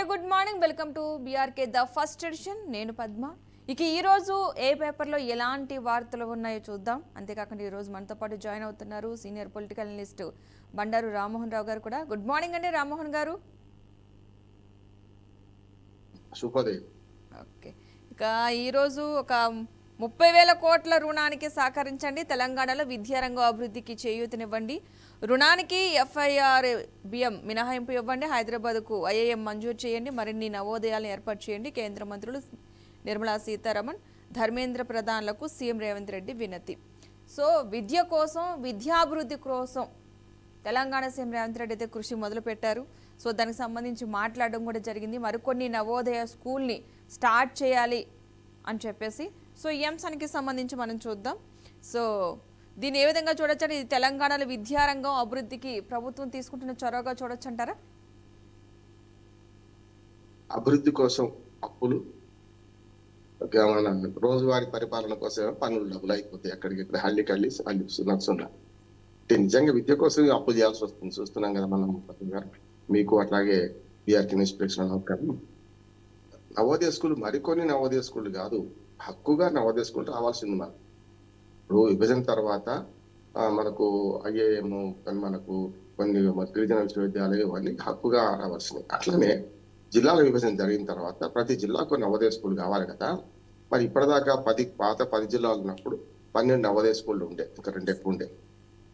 Very good morning. Welcome to BRK the first edition. నేను పద్మ. ఇక ఈరోజు ఏ పేపర్లో ఎలాంటి వార్తలు ఉన్నాయో చూద్దాం. అంతేకాకుండా ఈరోజు మనతో పాటు జాయిన్ అవుతున్నారు senior political analyst Bandaru Rammohan Rao గారు కూడా. గుడ్ మార్నింగ్ అండి రామ్మోహన్ గారు. ఓకే, ఇక ఈరోజు ఒక 30,000 కోట్ల రుణానికి సహకరించండి, తెలంగాణలో విద్యారంగం అభివృద్ధికి చేయూతనివ్వండి, రుణానికి FIR బియ్యం మినహాయింపు ఇవ్వండి, హైదరాబాద్కు IIM మంజూరు చేయండి, మరిన్ని నవోదయాలను ఏర్పాటు చేయండి. కేంద్ర మంత్రులు నిర్మలా సీతారామన్, ధర్మేంద్ర ప్రధాన్లకు సీఎం రేవంత్ రెడ్డి వినతి. సో విద్య కోసం, విద్యాభివృద్ధి కోసం తెలంగాణ సీఎం రేవంత్ రెడ్డి అయితే కృషి మొదలుపెట్టారు. సో దానికి సంబంధించి మాట్లాడడం కూడా జరిగింది. మరికొన్ని నవోదయ స్కూల్ని స్టార్ట్ చేయాలి అని చెప్పేసి. సో ఈ అంశానికి సంబంధించి మనం చూద్దాం. సో దీన్ని ఏ విధంగా చూడొచ్చంటే, ఇది తెలంగాణలో విద్యారంగం అభివృద్ధికి ప్రభుత్వం తీసుకుంటున్న చొరవగా చూడొచ్చు అంటారా? అభివృద్ధి కోసం అప్పులు, రోజువారీ పరిపాలన కోసం పన్నులు డబ్బులు అయిపోతాయి. అక్కడికి హల్లి నడుస్తున్నా అంటే నిజంగా విద్య కోసం అప్పు చేయాల్సి వస్తుంది. చూస్తున్నాం కదా మనం. మీకు అట్లాగే బీఆర్కే న్యూస్ ప్రేక్షకులు, నవోదయ స్కూల్ మరికొన్ని నవోదయ స్కూల్ కాదు, హక్కుగా నవోదయ స్కూల్ రావాల్సింది. మనం ఇప్పుడు విభజన తర్వాత మనకు IIM, మనకు కొన్ని గిరిజన విశ్వవిద్యాలయం ఇవన్నీ హక్కుగా రావాల్సింది. అట్లనే జిల్లాల విభజన జరిగిన తర్వాత ప్రతి జిల్లాకు నవోదయ స్కూల్ కావాలి కదా. మరి ఇప్పటిదాకా పాత 10 జిల్లాలు ఉన్నప్పుడు 12 నవోదయ స్కూళ్ళు ఉండే, ఇంకా 2 ఎక్కువ ఉండే.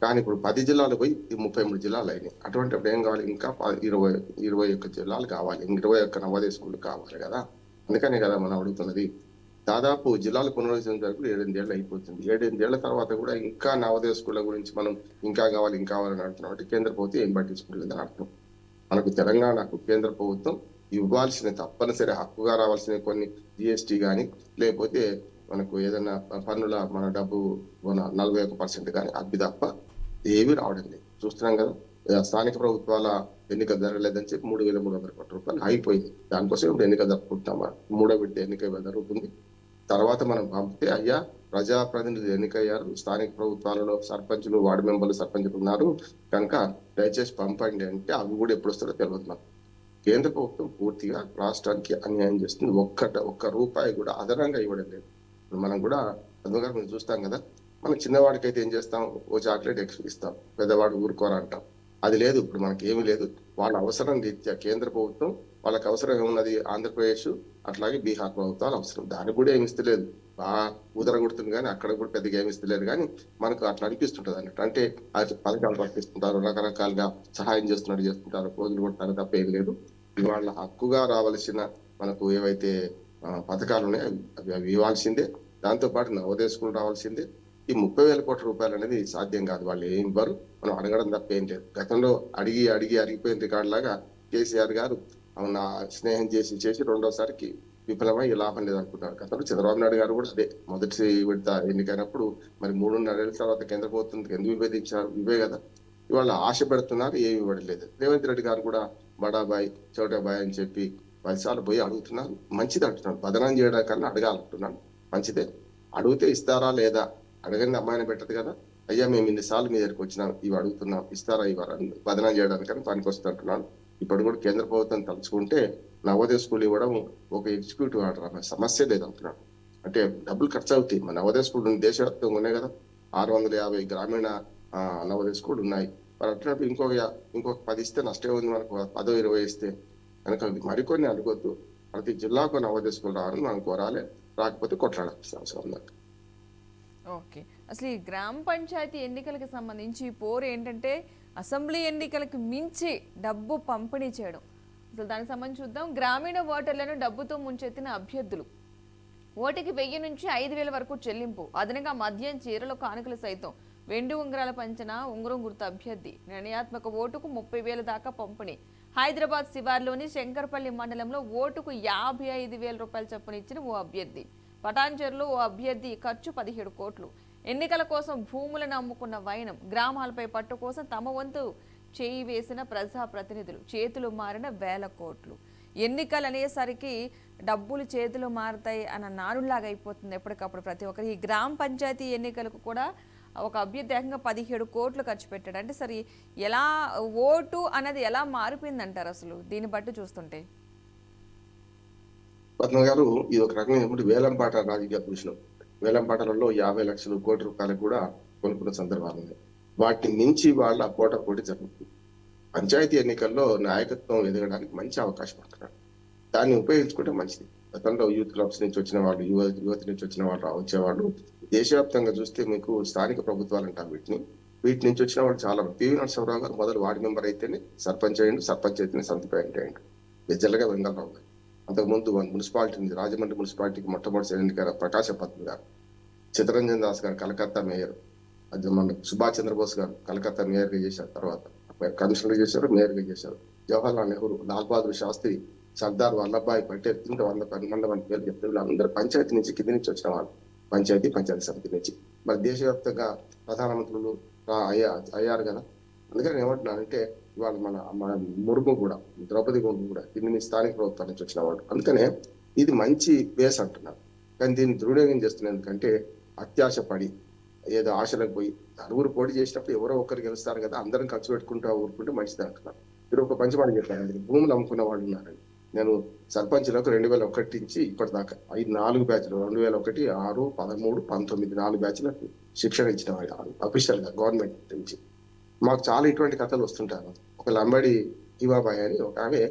కానీ ఇప్పుడు 10 జిల్లాలు పోయి 33 జిల్లాలు అయినాయి. అటువంటిప్పుడు ఏం కావాలి? ఇంకా 21 జిల్లాలు కావాలి, 21 నవోదయ స్కూళ్ళు కావాలి కదా. అందుకనే కదా మనం అడుగుతున్నది. దాదాపు జిల్లాలు పునరుద్ధరణ జరుపు 7 ఏళ్ళు అయిపోతుంది. 7 ఏళ్ల తర్వాత కూడా ఇంకా నవోదయ స్కూళ్ళ గురించి మనం ఇంకా కావాలని అంటున్నాం. అంటే కేంద్ర ప్రభుత్వం ఏం పట్టించుకుంటుందని అర్థం. మనకు తెలంగాణకు కేంద్ర ప్రభుత్వం ఇవ్వాల్సిన తప్పనిసరి హక్కుగా రావాల్సిన కొన్ని GST కానీ, లేకపోతే మనకు ఏదైనా పన్నుల మన డబ్బు 41% కానీ అవి తప్ప ఏమీ రావడం లేదు. చూస్తున్నాం కదా. స్థానిక ప్రభుత్వాల ఎన్నికలు జరగలేదని చెప్పి 3,300 కోట్ల రూపాయలు అయిపోయింది. దానికోసం ఇప్పుడు ఎన్నికలు జరుపుకుంటామా? 3వ విడత ఎన్నిక జరుగుతుంది. తర్వాత మనం పంపితే అయ్యా ప్రజాప్రతినిధులు ఎన్నికయ్యారు, స్థానిక ప్రభుత్వాలలో సర్పంచులు, వార్డు మెంబర్లు, సర్పంచులు ఉన్నారు కనుక దయచేసి పంపండి అంటే అవి కూడా ఎప్పుడు వస్తారో తెలియదు. మనం కేంద్ర ప్రభుత్వం పూర్తిగా రాష్ట్రానికి అన్యాయం చేస్తుంది. ఒక్క రూపాయి కూడా అదనంగా ఇవ్వడం లేదు. మనం కూడా అందుగా మనం చూస్తాం కదా. మనం చిన్నవాడికి అయితే ఏం చేస్తాం? ఓ చాక్లెట్ ఇస్తాం, పెద్దవాడు ఊరుకోరంటాం. అది లేదు ఇప్పుడు, మనకి ఏమీ లేదు. వాళ్ళ అవసరం రీత్యా కేంద్ర ప్రభుత్వం వాళ్ళకి అవసరం ఏమున్నది? ఆంధ్రప్రదేశ్ అట్లాగే బీహార్ ప్రభుత్వాలు అవసరం, దానికి కూడా ఏమి ఇస్తలేదు. బాగా ఉదరగొడుతుంది కానీ అక్కడ కూడా పెద్దగా ఏమి ఇస్తలేదు. కానీ మనకు అట్లా అనిపిస్తుంటది అన్నట్టు. అంటే పథకాలు పంపిస్తుంటారు, రకరకాలుగా సహాయం చేస్తుంటారు, రోజులు కొడతారు తప్ప ఏం లేదు. ఇవాళ హక్కుగా రావాల్సిన మనకు ఏవైతే పథకాలు ఉన్నాయో అవి ఇవ్వాల్సిందే. దాంతోపాటు నవోదయ స్కూల్ రావాల్సిందే. ఈ 30,000 కోట్ల రూపాయలు అనేది సాధ్యం కాదు. వాళ్ళు ఏం ఇవ్వరు, మనం అడగడం తప్ప ఏం లేదు. గతంలో అడిగిపోయిన రికార్డు లాగా కేసీఆర్ గారు అవునా స్నేహం చేసి రెండోసారికి విఫలమై లాభం లేదనుకుంటున్నారు. గతంలో చంద్రబాబు నాయుడు గారు కూడా అదే మొదటి విడత ఎన్నికైనప్పుడు మరి 3.5 ఏళ్ల తర్వాత కేంద్ర ప్రభుత్వం ఎందుకు విభేదించారు? ఇవే కదా. ఇవాళ ఆశ పెడుతున్నారు, ఏమి ఇవ్వడలేదు. రేవంత్ రెడ్డి గారు కూడా బడాబాయ్ చోటాబాయ్ అని చెప్పి 10 సార్లు పోయి అడుగుతున్నారు. మంచిది అంటున్నాను, బదనాం చేయడం కన్నా అడగాలంటున్నాను. మంచిదే, అడిగితే ఇస్తారా లేదా? అడగని అమ్మాయిని పెట్టదు కదా. అయ్యా మేము ఇన్నిసార్లు మీ దగ్గరికి వచ్చినాం, ఇవి అడుగుతున్నాం, ఇస్తారా ఇవ్వరా? బదనాం చేయడానికని పనికి వస్తుంది అంటున్నాను. ఇప్పుడు కూడా కేంద్ర ప్రభుత్వం తలుచుకుంటే నవోదయ స్కూల్ ఇవ్వడం ఒక ఎగ్జిక్యూటివ్ ఆర్డర్, సమస్య లేదంటున్నాడు. అంటే డబ్బులు ఖర్చు అవుతాయి. మన నవోదయ స్కూల్ దేశవ్యాప్తంగా ఉన్నాయి కదా. 650 గ్రామీణ నవోదయ స్కూల్ ఉన్నాయి. మరి అట్లా ఇంకొక 10 ఇస్తే నష్టం ఉంది మనకు. 10-20 ఇస్తే కనుక మరికొన్ని అడగొద్దు. ప్రతి జిల్లాకు నవోదయ స్కూల్ రావాలని మనం కోరాలి. రాకపోతే కొట్లాడాల్సిన అవసరం ఉంది. ఓకే, అసలు ఈ గ్రామ పంచాయతీ ఎన్నికలకు సంబంధించి పోరు ఏంటంటే, అసెంబ్లీ ఎన్నికలకు మించి డబ్బు పంపిణీ చేయడం. అసలు దానికి సంబంధించి చూద్దాం. గ్రామీణ ఓటర్లను డబ్బుతో ముంచెత్తిన అభ్యర్థులు. ఓటుకి 1000 నుంచి 5,000 వరకు చెల్లింపు, అదనంగా మద్యం, చీరలు, కానుకలు సైతం. వెండి ఉంగరాల పంచన ఉంగరం గుర్తు అభ్యర్థి. నిర్ణయాత్మక ఓటుకు 30,000 దాకా పంపిణీ. హైదరాబాద్ శివార్లోని శంకర్పల్లి మండలంలో ఓటుకు 55,000 రూపాయలు చొప్పున ఇచ్చిన ఓ అభ్యర్థి. పటాన్చెరులో ఓ అభ్యర్థి ఖర్చు 17 కోట్లు. ఎన్నికల కోసం భూములను అమ్ముకున్న వైనం. గ్రామాలపై పట్టు కోసం తమ వంతు చేయి వేసిన ప్రజాప్రతినిధులు. చేతులు మారిన 1,000 కోట్లు. ఎన్నికలు అనేసరికి డబ్బులు చేతులు మారుతాయి అన్న నానులాగా అయిపోతుంది ఎప్పటికప్పుడు ప్రతి ఒక్కరు. ఈ గ్రామ పంచాయతీ ఎన్నికలకు కూడా ఒక అభ్యర్థి ఏకంగా 17 కోట్లు ఖర్చు పెట్టాడు. అంటే సరే ఎలా ఓటు అనేది ఎలా మారిపోయింది అంటారు అసలు దీన్ని బట్టి చూస్తుంటే? పద్మ గారు ఇది ఒక రకంగా ఇప్పుడు వేలంపాట రాజకీయ చూసినాం. వేలంపాటలలో 50 లక్షలు కోటి రూపాయలకు కూడా కొనుక్కున్న సందర్భాలు ఉన్నాయి. వాటిని మించి వాళ్ళ పోటీ జరుగుతుంది. పంచాయతీ ఎన్నికల్లో నాయకత్వం ఎదగడానికి మంచి అవకాశం ఉంటున్నాడు. దాన్ని ఉపయోగించుకుంటే మంచిది. గతంలో యూత్ క్లబ్స్ నుంచి వచ్చిన వాళ్ళు, యువతి నుంచి వచ్చిన వాళ్ళు వచ్చేవాళ్ళు. దేశవ్యాప్తంగా చూస్తే మీకు స్థానిక ప్రభుత్వాలు అంటారు వీటిని. వీటి నుంచి వచ్చిన వాళ్ళు చాలా మంది. పివి నరసింహరావు గారు మొదలు వార్డు మెంబర్ అయితేనే సర్పంచ్ అయ్యిండు, సర్పంచ్ అయితేనే సంతపై అయ్యిండు. బెజ్జలుగా వెంగళరావు గారు. అంతకుముందు మున్సిపాలిటీ రాజమండ్రి మున్సిపాలిటీకి మొట్టమొదటి ఎన్నికైన ప్రకాశ పద్మ గారు, చిత్తరంజన్ దాస్ గారు కలకత్తా మేయర్, అది మన సుభాష్ చంద్రబోస్ గారు కలకత్తా మేయర్ గా చేశారు. తర్వాత కమిషనర్ చేశారు, మేయర్ గా చేశారు. జవహర్లాల్ నెహ్రూ, లాల్ బహదూర్ శాస్త్రి, సర్దార్ వల్లభాయ్ పటేల్, ఇంకా 112 మంది పేర్లు చెప్తే వీళ్ళందరూ పంచాయతీ నుంచి కింది నుంచి వచ్చిన వాళ్ళు. పంచాయతీ సమితి నుంచి. మరి దేశవ్యాప్తంగా ప్రధానమంత్రులు అయ్యారు కదా. అందుకని నేను ఏమంటున్నానంటే ఇవాళ మన ముర్ము కూడా, ద్రౌపది ముర్ము కూడా కింది స్థానిక ప్రభుత్వాల నుంచి వచ్చిన వాళ్ళు. అందుకనే ఇది మంచి బేస్ అంటున్నారు. కానీ దీన్ని దుర్వినియోగం చేస్తున్నారు. ఎందుకంటే అత్యాశ పడి ఏదో ఆశలకు పోయి నలుగురు పోటీ చేసినప్పుడు ఎవరో ఒకరు గెలుస్తారు కదా, అందరం ఖర్చు పెట్టుకుంటా ఊరుకుంటే మంచిది అంటున్నారు. మీరు ఒక పంచి మాట చెప్పారు, భూములు అమ్ముకున్న వాళ్ళు ఉన్నారండి. నేను సర్పంచ్లకు 2001 నుంచి ఇప్పటిదాకా 4 బ్యాచ్లు, 2001, 6, 13, 19 4 బ్యాచ్లకు శిక్షణ ఇచ్చిన వాళ్ళు అఫీషియల్ గా గవర్నమెంట్ నుంచి. మాకు చాలా ఇటువంటి కథలు వస్తుంటారు. ఒక లంబడి హివాబాయ్ అని ఒక ఆమె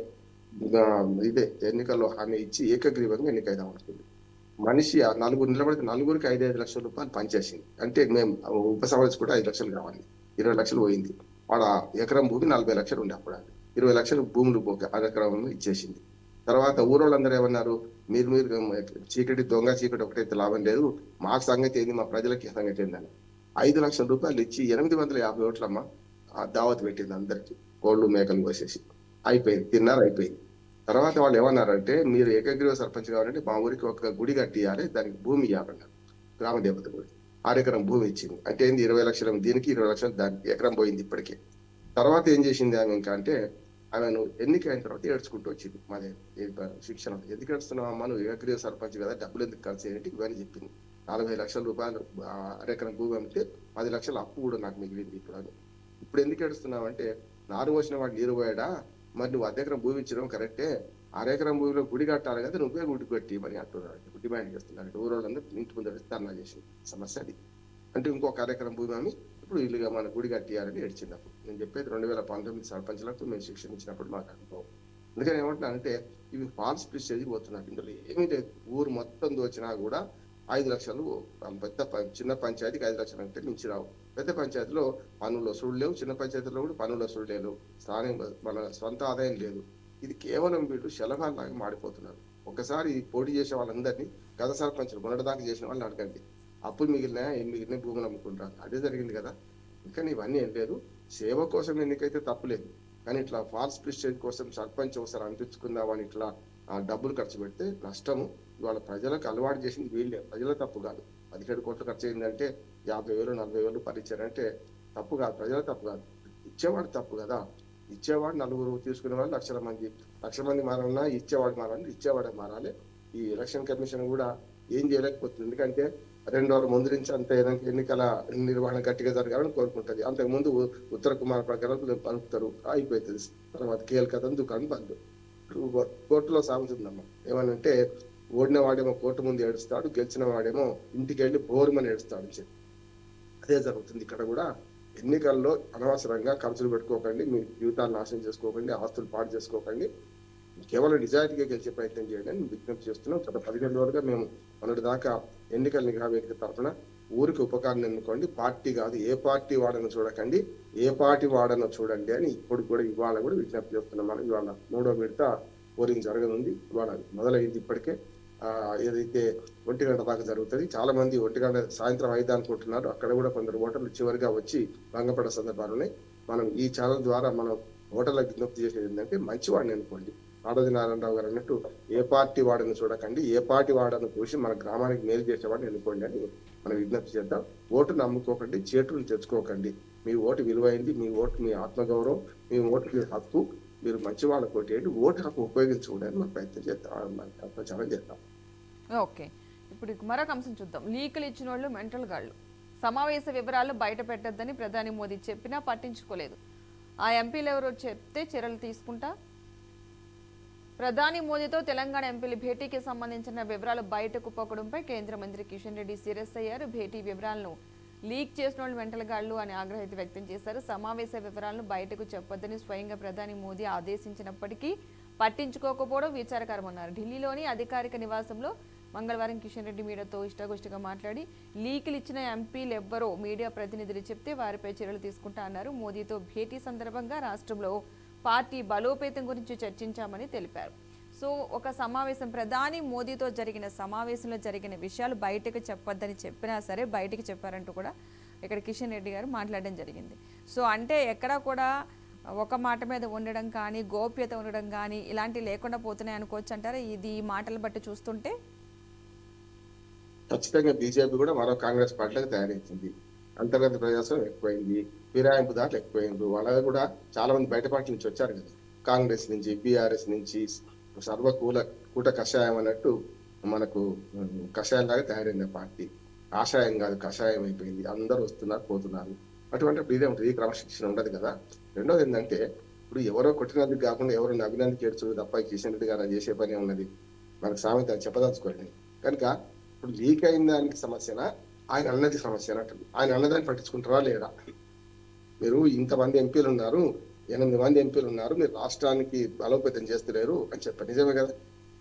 ఇదే ఎన్నికల్లో హామీ ఇచ్చి ఏకగ్రీవంగా ఎన్నికైదాం అనుకుంది. మనిషి ఆ నలుగురు నిలబడితే నలుగురికి 5-5 లక్షల రూపాయలు పనిచేసింది. అంటే మేము ఉపసంహరించి కూడా 5 లక్షలు కావాలి, 20 లక్షలు పోయింది. వాడ ఎకరం భూమి 40 లక్షలు ఉండే అప్పుడు 20 లక్షలు భూములు అరెకరం ఇచ్చేసింది. తర్వాత ఊరోళ్ళందరూ ఏమన్నారు, మీరు చీకటి చీకటి ఒకటైతే లాభం లేదు, మాకు సంగతి ఏంది, మా ప్రజలకి సంగతి ఏందని 5 లక్షల రూపాయలు ఇచ్చి 850 ఓట్లమ్మ దావత్ పెట్టింది అందరికి. కోళ్ళు మేకలు కోసేసి అయిపోయింది, తిన్నారు, అయిపోయింది. తర్వాత వాళ్ళు ఏమన్నారంటే మీరు ఏకగ్రీవ సర్పంచ్ కావాలంటే మా ఊరికి ఒక గుడి కట్టియాలి, దానికి భూమి ఇవ్వాలన్నారు. గ్రామ దేవత గుడి 6 ఎకరం భూమి ఇచ్చింది. అంటే ఏంది 20 లక్షలు దీనికి, 20 లక్షలు దానికి. ఎకరం పోయింది ఇప్పటికే. తర్వాత ఏం చేసింది ఆమె ఇంకా అంటే, ఆమెను ఎన్నికైన తర్వాత ఏడ్చుకుంటూ వచ్చింది. మాదే శిక్షణ, ఎందుకు ఏడుస్తున్నావమ్మా, నువ్వు ఏకగ్రీవ సర్పంచ్ కదా, డబ్బులు ఎందుకు ఖర్చు ఏంటి ఇవన్నీ చెప్పింది. 40 లక్షల రూపాయలు 6 ఎకరం భూమి అమ్మితే 10 లక్షల అప్పు కూడా నాకు మిగిలింది ఇప్పుడు ఎందుకు ఏడుస్తున్నావు అంటే, నారు వచ్చిన వాడు నీరు పోయాడా, మరి నువ్వు 1 ఎకరం భూమి ఇచ్చినావు కరెక్టే, 6 ఎకరం భూమిలో గుడి కట్టాలి కదా, నువ్వే గుడి కట్టి మరి అంటున్నాడు. డిమాండ్ చేస్తున్నాడు. ఊరోళ్ళందరూ ఇంటి ముందు ధర్నా చేసి సమస్య అది. అంటే ఇంకొక 1 ఎకరం భూమి అమ్మి ఇప్పుడు ఇల్లుగా మన గుడి కట్టియాలని ఏడ్చినప్పుడు. నేను చెప్పేది 2019 సర్పంచ్లకు మేము శిక్షణ ఇచ్చినప్పుడు మాకు అనుభవం. అందుకని ఏమంటున్నానంటే ఇవి ఫాల్స్ ప్రిస్టేజ్ పోతున్నారు. ఇందులో ఏమీ లేదు. ఊరు మొత్తం దోచినా కూడా 5 లక్షలు, చిన్న పంచాయతీకి 5 లక్షలు అంటే మించి రావు. పెద్ద పంచాయతీలో పన్నులు వసూలు లేవు, చిన్న పంచాయతీలో కూడా పన్నులు వసూలు లేవు, స్థానిక మన సొంత ఆదాయం లేదు. ఇది కేవలం వీళ్ళు శలభాలాగా మాడిపోతున్నారు. ఒకసారి పోటీ చేసే వాళ్ళందరినీ గత సర్పంచులు మొన్నటిదాకా చేసిన వాళ్ళని అడగండి, అప్పులు మిగిలినాయా, ఏం మిగిలిన భూములు అమ్ముకుంటారు. అదే జరిగింది కదా. కానీ ఇవన్నీ ఏం లేదు. సేవ కోసం ఎన్నికైతే తప్పులేదు, కానీ ఇట్లా ఫాల్స్ ప్రిస్టేజ్ కోసం సర్పంచ్ ఒకసారి అనిపించుకుందామని ఇట్లా డబ్బులు ఖర్చు పెడితే నష్టము. ఇవాళ ప్రజలకు అలవాటు చేసింది వీళ్ళే, ప్రజల తప్పు కాదు. 17 కోట్లు ఖర్చు అయిందంటే 50,000 40,000 పరిచారంటే తప్పు కాదు, ప్రజల తప్పు కాదు, ఇచ్చేవాడు తప్పు కదా. ఇచ్చేవాడు నలుగురు, తీసుకునే వాళ్ళు లక్షల మంది మారాలన్నా ఇచ్చేవాడు మారాలి, ఇచ్చేవాడే మారాలి. ఈ ఎలక్షన్ కమిషన్ కూడా ఏం చేయలేకపోతుంది. ఎందుకంటే 2 రోజుల ముందు నుంచి అంత ఎన్నికల నిర్వహణ గట్టిగా జరగాలని కోరుకుంటది. అంతకు ముందు ఉత్తర కుమార ప్రకారం పలుకుతారు, అయిపోతుంది. తర్వాత కేల్కతం దుకాణం బంద్. కోర్టులో సాగుతుందమ్మా. ఏమనంటే ఓడిన వాడేమో కోర్టు ముందు ఏడుస్తాడు, గెలిచిన వాడేమో ఇంటికి వెళ్ళి బోరుమని ఏడుస్తాడు అని చెప్పి అదే జరుగుతుంది ఇక్కడ కూడా. ఎన్నికల్లో అనవసరంగా ఖర్చులు పెట్టుకోకండి, మీ జీవితాలు నాశనం చేసుకోకండి, ఆస్తులు పాడు చేసుకోకండి, కేవలం నిజాయితీగా గెలిచే ప్రయత్నం చేయండి అని విజ్ఞప్తి చేస్తున్నాం. గత 15 రోజులుగా మేము మొన్నటి దాకా ఎన్నికల నిఘా వేదిక తరఫున ఊరికి ఉపకారం ఎన్నుకోండి, పార్టీ కాదు, ఏ పార్టీ వాడనో చూడకండి, ఏ పార్టీ వాడనో చూడండి అని ఇప్పుడు కూడా ఇవాళ కూడా విజ్ఞప్తి చేస్తున్నాం. మనం ఇవాళ 3వ విడత పోలింగ్ జరగనుంది. ఇవాళ మొదలైంది ఇప్పటికే. ఏదైతే 1 గంట దాకా జరుగుతుంది. చాలా మంది 1 గంట సాయంత్రం 5 అనుకుంటున్నారు. అక్కడ కూడా కొందరు ఓటర్లు చివరిగా వచ్చి భంగపడ్డ సందర్భాలున్నాయి. మనం ఈ ఛానల్ ద్వారా మనం ఓటర్లకు విజ్ఞప్తి చేసేది ఏంటంటే మంచివాడిని అనుకోండి. ఆడోజి నారాయణరావు గారు అన్నట్టు ఏ పార్టీ వాడని చూడకండి, ఏ పార్టీ వాడని చూసి మన గ్రామానికి మేలు చేసేవాడిని ఎన్నుకోండి అని మనం విజ్ఞప్తి చేద్దాం. ఓటు నమ్ముకోకండి, చేతులు తెచ్చుకోకండి. మీ ఓటు విలువైంది, మీ ఓటు మీ ఆత్మగౌరవం, మీ ఓటు మీ హక్కు. మీరు మంచి వాళ్ళకు ఓటేయండి, ఓటు హక్కు ఉపయోగించుకోవడానికి మనం ప్రయత్నం చేద్దాం, ప్రచారం చేద్దాం. ఓకే, ఇప్పుడు మరొక అంశం చూద్దాం. లీకులు ఇచ్చిన వాళ్ళు మెంటల్ గాళ్ళు. సమావేశ వివరాలు బయట పెట్టద్దని ప్రధాని మోదీ చెప్పినా పట్టించుకోలేదు. ఆ ఎంపీలు ఎవరో చెప్తే చర్యలు తీసుకుంటా. ప్రధాని మోదీతో తెలంగాణ ఎంపీల భేటీకి సంబంధించిన వివరాలు బయటకు పొక్కడంపై కేంద్ర మంత్రి కిషన్ రెడ్డి సీరియస్ అయ్యారు. భేటీ వివరాలను లీక్ చేసిన వాళ్ళు వెంటలగాళ్లు అని ఆగ్రహం వ్యక్తం చేశారు. సమావేశ వివరాలను బయటకు చెప్పొద్దని స్వయంగా ప్రధాని మోదీ ఆదేశించినప్పటికీ పట్టించుకోకపోవడం విచారకరమన్నారు. ఢిల్లీలోని అధికారిక నివాసంలో మంగళవారం కిషన్ రెడ్డి మీడియాతో ఇష్టాగోష్ఠిగా మాట్లాడి లీకులు ఇచ్చిన ఎంపీలు ఎవ్వరో మీడియా ప్రతినిధులు చెప్తే వారిపై చర్యలు తీసుకుంటా అన్నారు. మోదీతో భేటీ సందర్భంగా రాష్ట్రంలో పార్టీ బలోపేతం గురించి చర్చించామని తెలిపారు. సో ఒక సమావేశం ప్రధాని మోదీతో జరిగిన సమావేశంలో జరిగిన విషయాలు బయటకు చెప్పొద్దని చెప్పినా సరే బయటకు చెప్పారంటూ కూడా ఇక్కడ కిషన్ రెడ్డి గారు మాట్లాడడం జరిగింది. సో అంటే ఎక్కడా కూడా ఒక మాట మీద ఉండడం కానీ గోప్యత ఉండడం కానీ ఇలాంటివి లేకుండా పోతున్నాయి అనుకోవచ్చు అంటారా ఇది ఈ మాటలు బట్టి చూస్తుంటే? ఖచ్చితంగా బీజేపీ కూడా మరో కాంగ్రెస్ పార్టీలకు తయారైంది. అంతర్గత ప్రజాస్వామ్యం ఎక్కువైంది, ఫిరాయింపు దాట్లు ఎక్కువైంది. వాళ్ళ కూడా చాలా మంది బయట పార్టీ నుంచి వచ్చారు కదా, కాంగ్రెస్ నుంచి, బీఆర్ఎస్ నుంచి, కూట కషాయం అన్నట్టు మనకు కషాయం లాగా తయారైంది ఆ పార్టీ. కాషాయం కాదు కషాయం అయిపోయింది, అందరూ వస్తున్నారు పోతున్నారు. అటువంటి ఇదేమిటి క్రమశిక్షణ ఉండదు కదా. రెండోది ఏంటంటే ఇప్పుడు ఎవరో కొట్టినందుకు కాకుండా ఎవరో అభినందనకి ఏడ్చుడు తప్ప కిషన్ రెడ్డి గారు చేసే పని ఉన్నది మనకు సామెత చెప్పదలుచుకోండి. కనుక ఇప్పుడు లీక్ అయిన దానికి సమస్యనా ఆయన అన్నది సమస్య అన్నట్టు. ఆయన అన్నదాన్ని పట్టించుకుంటారా లేదా? మీరు ఇంతమంది ఎంపీలు ఉన్నారు, 8 మంది ఎంపీలు ఉన్నారు, మీరు రాష్ట్రానికి బలోపేతం చేస్తలేరు అని చెప్పారు. నిజమే కదా.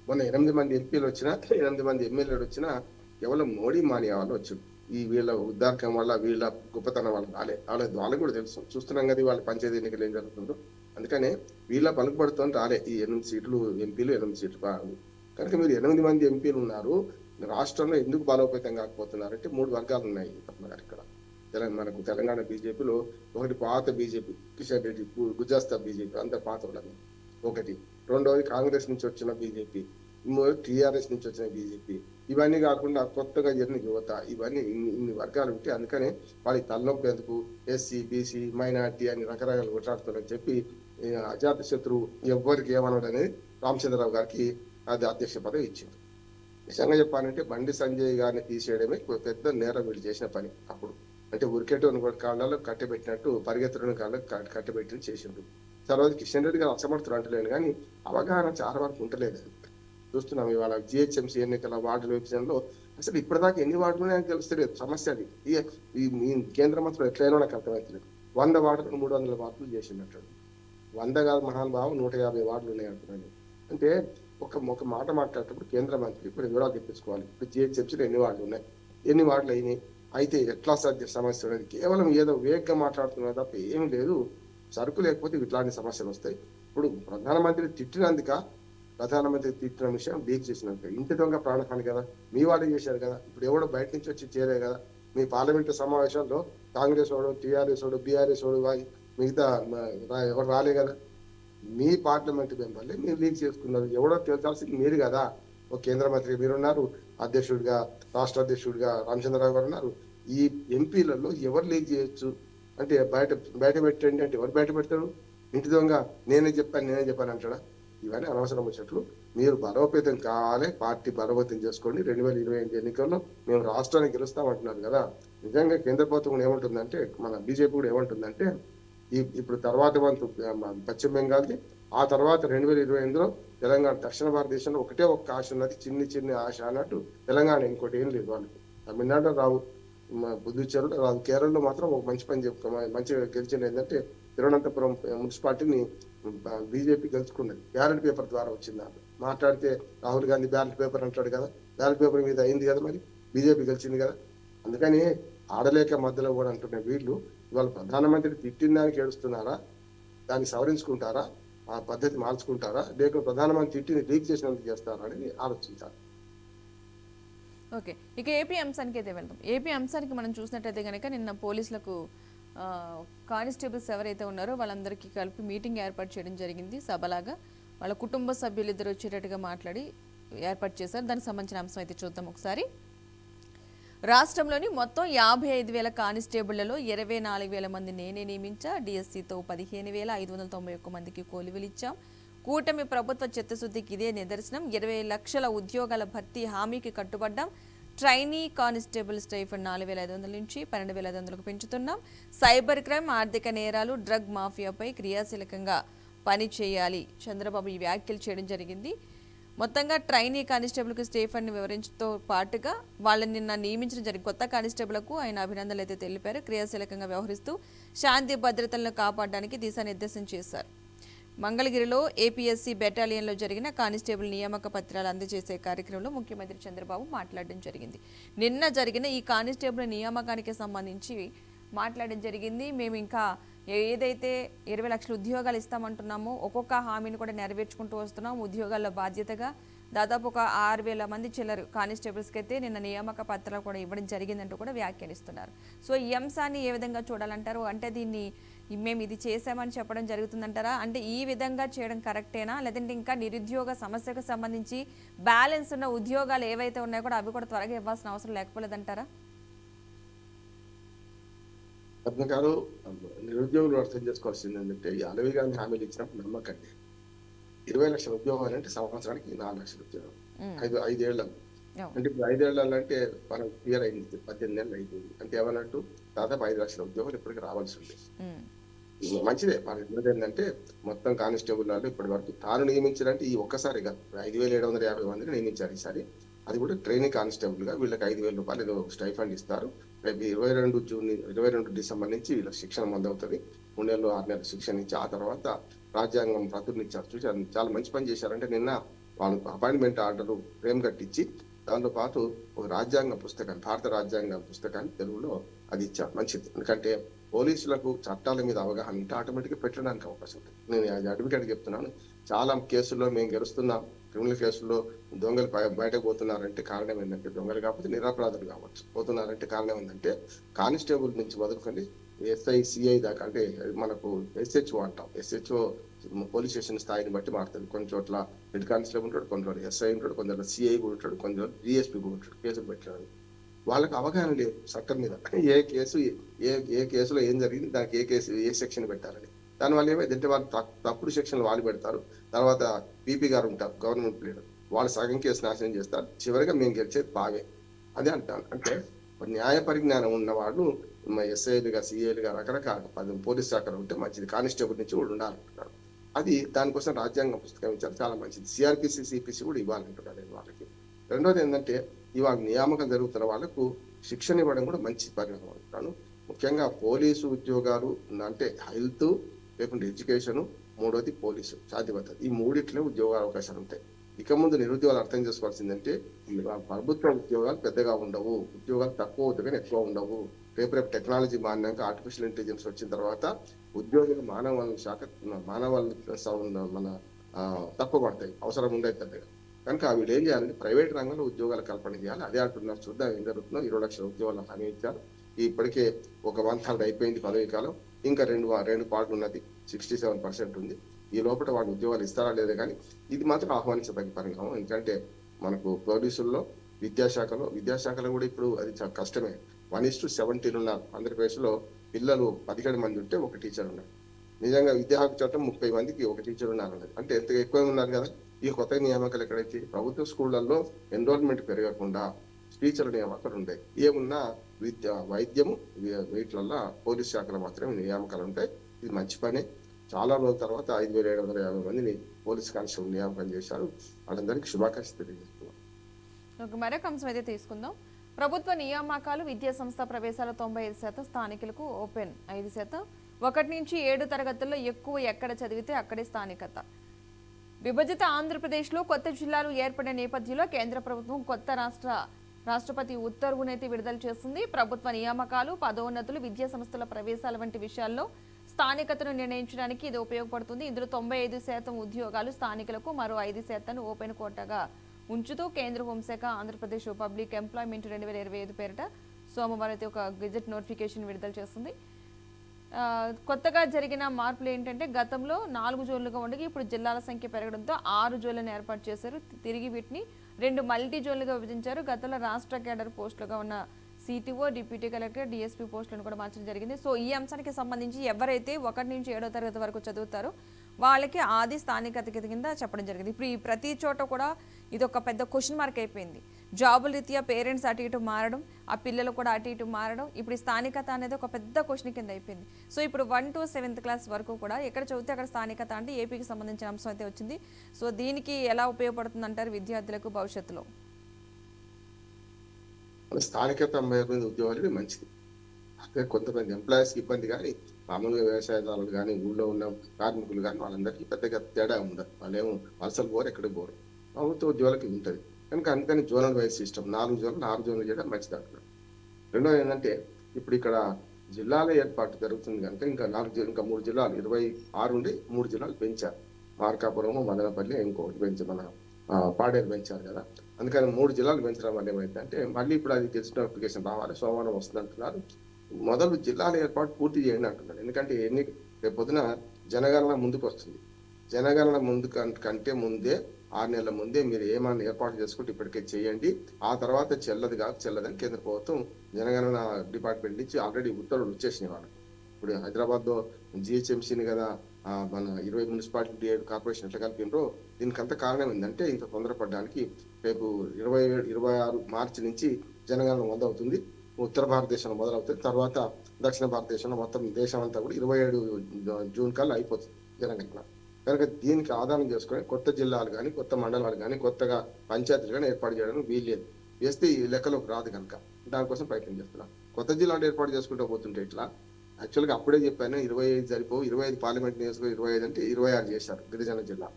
మొన్న 8 మంది ఎంపీలు వచ్చినా 8 మంది ఎమ్మెల్యేలు వచ్చినా కేవలం మోడీ మాని వాళ్ళు వచ్చారు. ఈ వీళ్ళ ఉద్దార్కం వల్ల వీళ్ళ గొప్పతనం వల్ల రాలేదు. వాళ్ళకి కూడా తెలుసు, చూస్తున్నాం కదా వాళ్ళ పంచాయతీ ఎన్నికలు ఏం జరుగుతుందో. అందుకనే వీళ్ళ పలుకుబడుతో రాలే ఈ 8 సీట్లు ఎంపీలు, 8 సీట్లు కాదు. కనుక మీరు 8 మంది ఎంపీలు ఉన్నారు, రాష్ట్రంలో ఎందుకు బలోపేతం కాకపోతున్నారంటే 3 వర్గాలు ఉన్నాయి ఇక్కడ. మనకు తెలంగాణ బీజేపీలో ఒకటి పాత బీజేపీ, కిషన్ రెడ్డి గుజరాత్ బీజేపీ, అందరు పాత వాళ్ళని ఒకటి. రెండవది కాంగ్రెస్ నుంచి వచ్చిన బీజేపీ, టీఆర్ఎస్ నుంచి వచ్చిన బీజేపీ. ఇవన్నీ కాకుండా కొత్తగా జరిగిన యువత, ఇవన్నీ ఇన్ని వర్గాలు ఉంటే అందుకనే వాళ్ళకి తలనొప్పి ఎందుకు ఎస్సీ, బీసీ, మైనార్టీ అని రకరకాలు కొట్లాడుతున్నారని చెప్పి అజాత శత్రువు ఎవ్వరికి ఏమన్నాడు అనేది రామచంద్రరావు గారికి అది అధ్యక్ష పదవి ఇచ్చింది. నిజంగా చెప్పాలంటే బండి సంజయ్ గారిని తీసేయడమే పెద్ద నేరం వీళ్ళు చేసిన పని. అప్పుడు అంటే ఉరికెట్టుని కాళ్ళలో కట్టబెట్టినట్టు, పరిగెత్తడం కాళ్ళకు కట్టబెట్టి చేసిండు. తర్వాత కిషన్ రెడ్డి గారు అసమర్థులు అంటలేను కానీ అవగాహన చాలా వరకు ఉంటలేదు. చూస్తున్నాం ఇవాళ జిహెచ్ఎంసీ ఎన్నికల వార్డుల విభజనలో అసలు ఇప్పటిదాకా ఎన్ని వార్డులు ఉన్నాయని తెలుస్తలేదు. సమస్య అది. ఈ కేంద్ర మంత్రులు ఎట్లయినా నాకు అర్థమవుతలేదు. 100 వార్డులు 300 వార్డులు చేసినట్టు. 100 కాదు మహానుభావం 150 వార్డులు ఉన్నాయి అంటున్నాను. అంటే ఒక మాట మాట్లాడేటప్పుడు కేంద్ర మంత్రి ఇప్పుడు వివరాలు తెప్పించుకోవాలి. ఇప్పుడు జిహెచ్ఎంసీలో ఎన్ని వార్డులు ఉన్నాయి, ఎన్ని వార్డులు అయినాయి, అయితే ఎట్లా సాధ్య సమస్య ఉన్నది. కేవలం ఏదో వేగంగా మాట్లాడుతున్నారు తప్ప ఏమీ లేదు. సరుకు లేకపోతే ఇట్లాంటి సమస్యలు వస్తాయి. ఇప్పుడు ప్రధానమంత్రి తిట్టిన విషయం లీక్ చేసినంత ఇంటి దొంగ ప్రాణహాని కదా, మీ వాళ్ళు చేశారు కదా. ఇప్పుడు ఎవడో బయట నుంచి వచ్చి చేరే కదా. మీ పార్లమెంటు సమావేశాల్లో కాంగ్రెస్ వాడు, టీఆర్ఎస్ వాడు, బీఆర్ఎస్ వాడు, మిగతా ఎవరు రాలే కదా. మీ పార్లమెంట్ మెంబర్లే మీరు లీక్ చేసుకున్నారు. ఎవడో తేల్చాల్సింది మీరు కదా. ఒక కేంద్ర మంత్రి మీరున్నారు, అధ్యక్షుడిగా, రాష్ట్ర అధ్యక్షుడిగా రామచంద్రరావు గారు ఉన్నారు. ఈ ఎంపీలలో ఎవరు లీక్ చేయొచ్చు అంటే బయట పెట్టండి అంటే ఎవరు బయట పెడతారు? ఇంటి దొంగ నేనే చెప్పాను అంటాడా? ఇవన్నీ అనవసరం వచ్చేట్లు. మీరు బలోపేతం కావాలి, పార్టీ బలోపేతం చేసుకోండి. 2028 ఎన్నికల్లో మేము రాష్ట్రానికి గెలుస్తామంటున్నారు కదా. నిజంగా కేంద్ర ప్రభుత్వం కూడా ఏమంటుందంటే, మన బీజేపీ కూడా ఏమంటుందంటే, ఇప్పుడు తర్వాత వంతు పశ్చిమ బెంగాల్ది, ఆ తర్వాత 2028లో తెలంగాణ, దక్షిణ భారతదేశంలో ఒకటే ఒక్క ఆశ ఉన్నది, చిన్ని ఆశ అన్నట్టు. తెలంగాణ ఇంకోటి ఏం లేదు వాళ్ళకి. తమిళనాడులో రావు, పుదుచ్చేరిలో రాదు, కేరళలో మాత్రం ఒక మంచి పని మంచిగా గెలిచింది. ఏంటంటే తిరువనంతపురం మున్సిపాలిటీని బీజేపీ గెలుచుకున్నది, బ్యాలెట్ పేపర్ ద్వారా వచ్చింది. దాంట్లో మాట్లాడితే రాహుల్ గాంధీ బ్యాలెట్ పేపర్ అంటాడు కదా, బ్యాలెట్ పేపర్ మీద అయింది కదా, మరి బీజేపీ గెలిచింది కదా. అందుకని ఆడలేక మధ్యలో కూడా అంటున్న వీళ్ళు ఇవాళ ప్రధానమంత్రి తిట్టిన దానికి ఏడుస్తున్నారా, దాన్ని సవరించుకుంటారా, ఆ పద్ధతి మార్చుకుంటారా, లేక ప్రధానమంత్రి తిట్టిని లీక్ చేసినందుకు చేస్తారా అనేది ఆలోచించాలి. ఓకే, ఇక ఏపీ అంశానికి అయితే వెళ్దాం. ఏపీ అంశానికి మనం చూసినట్టయితే కనుక నిన్న పోలీసులకు కానిస్టేబుల్స్ ఎవరైతే ఉన్నారో వాళ్ళందరికీ కలిపి మీటింగ్ ఏర్పాటు చేయడం జరిగింది. సభలాగా వాళ్ళ కుటుంబ సభ్యులు ఇద్దరు వచ్చేటట్టుగా మాట్లాడి ఏర్పాటు చేశారు. దానికి సంబంధించిన అంశం అయితే చూద్దాం ఒకసారి. రాష్ట్రంలోని మొత్తం 55,000 కానిస్టేబుళ్లలో 24,000 మంది నేనే నియమించా. డిఎస్సితో 15,591 మందికి కోలివిలు ఇచ్చాం. కూటమి ప్రభుత్వ చిత్తశుద్ధికి ఇదే నిదర్శనం. 20 లక్షల ఉద్యోగాల భర్తీ హామీకి కట్టుబడ్డాం. ట్రైనీ కానిస్టేబుల్ స్టైఫండ్ 4,500 నుంచి 12,500కు పెంచుతున్నాం. సైబర్ క్రైమ్, ఆర్థిక నేరాలు, డ్రగ్ మాఫియాపై క్రియాశీలకంగా పని చేయాలి. చంద్రబాబు ఈ వ్యాఖ్యలు చేయడం జరిగింది. మొత్తంగా ట్రైనీ కానిస్టేబుల్కి స్టేఫండ్ని వివరించడంతో పాటుగా వాళ్ళని నిన్న నియమించడం జరిగింది. కొత్త కానిస్టేబుల్కు ఆయన అభినందనలు అయితే తెలిపారు. క్రియాశీలకంగా వ్యవహరిస్తూ శాంతి భద్రతలను కాపాడడానికి దిశానిర్దేశం చేశారు. మంగళగిరిలో ఏపీఎస్సీ బెటాలియన్లో జరిగిన కానిస్టేబుల్ నియామక పత్రాలు అందజేసే కార్యక్రమంలో ముఖ్యమంత్రి చంద్రబాబు మాట్లాడడం జరిగింది. నిన్న జరిగిన ఈ కానిస్టేబుల్ నియామకానికి సంబంధించి మాట్లాడడం జరిగింది. మేము ఇంకా ఏదైతే 20 లక్షల ఉద్యోగాలు ఇస్తామంటున్నామో ఒక్కొక్క హామీని కూడా నెరవేర్చుకుంటూ వస్తున్నాం. ఉద్యోగాల్లో బాధ్యతగా దాదాపు ఒక 6,000 మంది చిల్లరు కానిస్టేబుల్స్కి అయితే నిన్న నియామక పత్రాలు కూడా ఇవ్వడం జరిగిందంటూ కూడా వ్యాఖ్యానిస్తున్నారు. సో ఈ అంశాన్ని ఏ విధంగా చూడాలంటారు? అంటే దీన్ని మేము ఇది చేసామని చెప్పడం జరుగుతుందంటారా? అంటే ఈ విధంగా చేయడం కరెక్టేనా, లేదంటే ఇంకా నిరుద్యోగ సమస్యకు సంబంధించి బ్యాలెన్స్ ఉన్న ఉద్యోగాలు ఏవైతే ఉన్నాయో కూడా అవి కూడా త్వరగా ఇవ్వాల్సిన అవసరం లేకపోలేదంటారా? పద్మ గారు, నిరుద్యోగులు అర్థం చేసుకోవాల్సింది ఏంటంటే ఈ అలవి గారిని హామీలు ఇచ్చినప్పుడు నమ్మకండి. 20 లక్షల ఉద్యోగాలు అంటే సంవత్సరానికి 4 లక్షల ఉద్యోగాలు, 5 ఏళ్ళ అంటే ఇప్పుడు 5 ఏళ్ళ అంటే మనం క్లియర్ అయింది, 18 నెలలు అయిపోయింది అంటే ఏమన్నట్టు దాదాపు 5 లక్షల ఉద్యోగాలు ఇప్పటికి రావాల్సి ఉంది. మంచిదే. మన ఇన్నది ఏంటంటే మొత్తం కానిస్టేబుల్ వాళ్ళు ఇప్పటి వరకు తాను నియమించారంటే ఈ ఒక్కసారిగా 5,750 మందిని నియమించారు ఈసారి. అది కూడా ట్రైనింగ్ కానిస్టేబుల్ గా వీళ్ళకి 5,000 రూపాయలు ఏదో స్టైఫండ్ ఇస్తారు. రేపు 22 డిసెంబర్ నుంచి వీళ్ళకి శిక్షణ మొదలవుతుంది. 3 నెలలు 6 నెలలు శిక్షణ ఇచ్చి ఆ తర్వాత రాజ్యాంగం ప్రతునిచ్చారు. చూసి చాలా మంచి పని చేశారంటే నిన్న వాళ్ళు అపాయింట్మెంట్ ఆర్డర్ ఫ్రేమ్ కట్టించి దాంతో పాటు ఒక రాజ్యాంగ పుస్తకాన్ని, భారత రాజ్యాంగ పుస్తకాన్ని తెలుగులో అది ఇచ్చారు. మంచిది. ఎందుకంటే పోలీసులకు చట్టాల మీద అవగాహన ఉంటే ఆటోమేటిక్ గా పెట్టడానికి అవకాశం ఉంటుంది. నేను అడ్వకేట్ చెప్తున్నాను, చాలా కేసుల్లో మేము గెలుస్తున్నాం, క్రిమినల్ కేసుల్లో దొంగలు బయటకు పోతున్నారంటే కారణం ఏంటంటే, దొంగలు కాకపోతే నిరపరాధులు కావచ్చు పోతున్నారంటే కారణం ఏంటంటే కానిస్టేబుల్ నుంచి మొదలుకొని ఎస్ఐ సిఐ దాకా, అంటే మనకు ఎస్హెచ్ఓ అంటాం. ఎస్హెచ్ఓ పోలీస్ స్టేషన్ స్థాయిని బట్టి మారుతుంది. కొన్ని చోట్ల హెడ్ కానిస్టేబుల్ ఉంటాడు, కొన్ని చోట్ల ఎస్ఐ ఉంటాడు, కొందరు సిఐ కూడా ఉంటాడు, కొందరు డిఎస్పీ కూడా ఉంటాడు. కేసులు పెట్టడానికి వాళ్ళకి అవగాహన లేదు చట్టం మీద. ఏ కేసులో ఏం జరిగింది, దానికి ఏ సెక్షన్ పెట్టాలని. దానివల్ల ఏమైందంటే వాళ్ళు తప్పుడు సెక్షన్లు వాళ్ళు పెడతారు. తర్వాత పీపీ గారు ఉంటారు, గవర్నమెంట్ లీడర్, వాళ్ళు సగం కేసు నాశనం చేస్తారు. చివరిగా మేము గెలిచేది బాగే. అదే అంటాను. అంటే న్యాయ పరిజ్ఞానం ఉన్న వాళ్ళు ఎస్ఐలుగా సిఐలుగా రకరకాల పోలీస్ శాఖలు ఉంటే మంచిది. కానిస్టేబుల్ నుంచి కూడా ఉండాలంటున్నారు. అది దానికోసం రాజ్యాంగం పుస్తకం ఇచ్చారు, చాలా మంచిది. సిఆర్పిసి సిపిసి కూడా ఇవ్వాలంటున్నారు నేను వాళ్ళకి. రెండోది ఏంటంటే ఇవాళ నియామకం జరుగుతున్న వాళ్ళకు శిక్షణ ఇవ్వడం కూడా మంచి పరిణామం అంటాను. ముఖ్యంగా పోలీసు ఉద్యోగాలు అంటే హెల్త్, లేకుంటే ఎడ్యుకేషన్, మూడోది పోలీసు, శాంతి భద్రత, ఈ మూడిట్లో ఉద్యోగ అవకాశాలు ఉంటాయి. ఇక ముందు నిరుద్యోగాలు అర్థం చేసుకోవాల్సిందంటే ప్రభుత్వ ఉద్యోగాలు పెద్దగా ఉండవు, ఉద్యోగాలు తక్కువ అవుతాయి ఎక్కువ ఉండవు. రేపు టెక్నాలజీ మారినాక ఆర్టిఫిషియల్ ఇంటెలిజెన్స్ వచ్చిన తర్వాత ఉద్యోగులు మానవ మన తక్కువ పడతాయి, అవసరం ఉండేది పెద్దగా. కనుక వీళ్ళు ఏం చేయాలంటే ప్రైవేట్ రంగంలో ఉద్యోగాలు కల్పన చేయాలి. అదే అంటున్నారు. చూద్దాం ఏం జరుగుతుందో. 20 లక్షల ఉద్యోగాలు హామీ ఇచ్చారు. ఇప్పటికే ఒక 1/3 అయిపోయింది పదవి కాలం. ఇంకా రెండు పార్ట్లు ఉన్నది, 67% ఉంది. ఈ లోపల వాళ్ళు ఉద్యోగాలు ఇస్తారా లేదా కానీ ఇది మాత్రం ఆహ్వానించదగ్గ పరిణామం. ఎందుకంటే మనకు పోలీసుల్లో విద్యాశాఖలో కూడా ఇప్పుడు అది చాలా కష్టమే. 1:17 ఉన్నారు. ఆంధ్రప్రదేశ్లో పిల్లలు 17 మంది ఉంటే ఒక టీచర్ ఉన్నారు. నిజంగా విద్యా హక్కు చట్టం 30 మందికి ఒక టీచర్ ఉన్నారు. అంటే ఎంత ఎక్కువ ఉన్నారు కదా. ఈ కొత్త నియామకాలు ఎక్కడైతే ప్రభుత్వ స్కూళ్లలో ఎన్రోల్మెంట్ పెరగకుండా టీచర్ల నియామకాలు ఉంటాయి. ఏమున్నా వైద్యము వీటిలల్లో పోలీస్ శాఖలో మాత్రమే నియామకాలు ఉంటాయి. ఇది మంచి పని. చాలా రోజుల తర్వాత 5,750 మందిని పోలీస్ కానిస్టేబుల్ నియామకం చేశారు. వాళ్ళందరికీ శుభాకాంక్షలు తెలియజేస్తున్నాం. మరొక అంశం అయితే తీసుకుందాం. ప్రభుత్వ నియామకాలు, విద్యా సంస్థ ప్రవేశాలు 95%, స్థానికులకు ఓపెన్ 5%. 1 నుంచి 7 తరగతుల్లో ఎక్కువ ఎక్కడ చదివితే అక్కడే స్థానికత. విభజిత ఆంధ్రప్రదేశ్లో కొత్త జిల్లాలు ఏర్పడిన నేపథ్యంలో కేంద్ర ప్రభుత్వం కొత్త రాష్ట్రపతి ఉత్తర్వునైతే విడుదల చేస్తుంది. ప్రభుత్వ నియామకాలు, పదోన్నతులు, విద్యా సంస్థల ప్రవేశాల వంటి విషయాల్లో స్థానికతను నిర్ణయించడానికి ఇది ఉపయోగపడుతుంది. ఇందులో 95% ఉద్యోగాలు స్థానికులకు, మరో 5% ఓపెన్ కోటాగా ఉంచుతూ కేంద్ర హోంశాఖ ఆంధ్రప్రదేశ్ పబ్లిక్ ఎంప్లాయ్మెంట్ 2025 పేరిట సోమవారం అయితే ఒక గెజెట్ నోటిఫికేషన్ విడుదల చేస్తుంది. కొత్తగా జరిగిన మార్పులు ఏంటంటే గతంలో 4 జోన్లుగా ఉండగా ఇప్పుడు జిల్లాల సంఖ్య పెరగడంతో 6 జోన్లను ఏర్పాటు చేశారు. తిరిగి వీటిని 2 మల్టీ జోన్లుగా విభజించారు. గతంలో రాష్ట్ర కేడర్ పోస్టులుగా ఉన్న సిటిఓ, డిప్యూటీ కలెక్టర్, డిఎస్పీ పోస్టులను కూడా మార్చడం జరిగింది. సో ఈ అంశానికి సంబంధించి ఎవరైతే 1 నుంచి 7వ తరగతి వరకు చదువుతారో వాళ్ళకి ఆది స్థానికత కింద చెప్పడం జరిగింది. ఇప్పుడు ఈ ప్రతి చోట కూడా ఇది ఒక పెద్ద క్వశ్చన్ మార్క్ అయిపోయింది. జాబుల రీత్యా పేరెంట్స్ అటు ఇటు మారడం, ఆ పిల్లలు కూడా అటు ఇటు మారడం, ఇప్పుడు ఈ స్థానికత అనేది ఒక పెద్ద క్వశ్చన్ కింద అయిపోయింది. సో ఇప్పుడు 1 to 7th క్లాస్ వరకు కూడా ఎక్కడ చదివితే అక్కడ స్థానికత అంటే ఏపీకి సంబంధించిన అంశం అయితే వచ్చింది. సో దీనికి ఎలా ఉపయోగపడుతుంది అంటారు విద్యార్థులకు భవిష్యత్తులో? స్థానికత మీద ఉద్యోగాలు మంచిది. అదే కొంతమంది ఎంప్లాయీస్కి ఇబ్బంది, కానీ మామూలుగా వ్యవసాయదారులు కానీ ఊళ్ళో ఉన్న కార్మికులు కానీ వాళ్ళందరికీ పెద్దగా తేడా ఉండదు. వాళ్ళేమో వలసలు పోరు, ఎక్కడికి పోరు. ప్రభుత్వ ఉద్యోగాలకి ఉంటుంది కనుక అందుకని జోనల్ వైజ్ సిస్టమ్ 4 జోన్లు 6 జోన్లు చేయడం మంచిది అంటున్నాడు. రెండోది ఏంటంటే ఇప్పుడు ఇక్కడ జిల్లాల ఏర్పాటు జరుగుతుంది కనుక ఇంకా 3 జిల్లాలు 26 ఉండి 3 జిల్లాలు పెంచారు. మార్కాపురము, మదనపల్లి, ఇంకొకటి మన పాడేరు పెంచారు కదా. అందుకని 3 జిల్లాలు పెంచడం వల్ల ఏమైందంటే మళ్ళీ ఇప్పుడు అది గెజిట్ నోటిఫికేషన్ రావాలి, సోమవారం వస్తుంది అంటున్నారు. మొదలు జిల్లాల ఏర్పాటు పూర్తి చేయండి అంటున్నారు. ఎందుకంటే రేపు పొద్దున జనగణన ముందుకు వస్తుంది. జనగణన ముందు కంటే ముందే 6 నెలల ముందే మీరు ఏమైనా ఏర్పాటు చేసుకుంటే ఇప్పటికే చేయండి. ఆ తర్వాత చెల్లదని కేంద్ర ప్రభుత్వం జనగణన డిపార్ట్మెంట్ నుంచి ఆల్రెడీ ఉత్తర్వులు వచ్చేసినాయి వాళ్ళకి. ఇప్పుడు హైదరాబాద్ లో జిహెచ్ఎంసీని కదా మన 20 మున్సిపాలిటీ కార్పొరేషన్ ఎట్లా కలిపినరో దీనికంత కారణం ఏంటంటే ఇంత తొందరపడడానికి. రేపు 26 మార్చి నుంచి జనగణన మొదలవుతుంది. ఉత్తర భారతదేశంలో మొదలవుతుంది, తర్వాత దక్షిణ భారతదేశంలో మొత్తం దేశం అంతా కూడా 27 జూన్ కల్లా అయిపోతుంది జనగణన. కనుక దీనికి ఆధారం చేసుకొని కొత్త జిల్లాలు కానీ, కొత్త మండలాలు కానీ, కొత్తగా పంచాయతీలు కానీ ఏర్పాటు చేయడానికి వీల్లేదు. వేస్తే ఈ లెక్కలోకి రాదు కనుక దానికోసం ప్రయత్నం చేస్తున్నాం. కొత్త జిల్లాలు ఏర్పాటు చేసుకుంటూ పోతుంటే ఇట్లా యాక్చువల్గా అప్పుడే చెప్పాను 25 సరిపోవు, 25 పార్లమెంట్ నియోజకవర్గం 25 అంటే 26 చేశారు గిరిజన జిల్లా.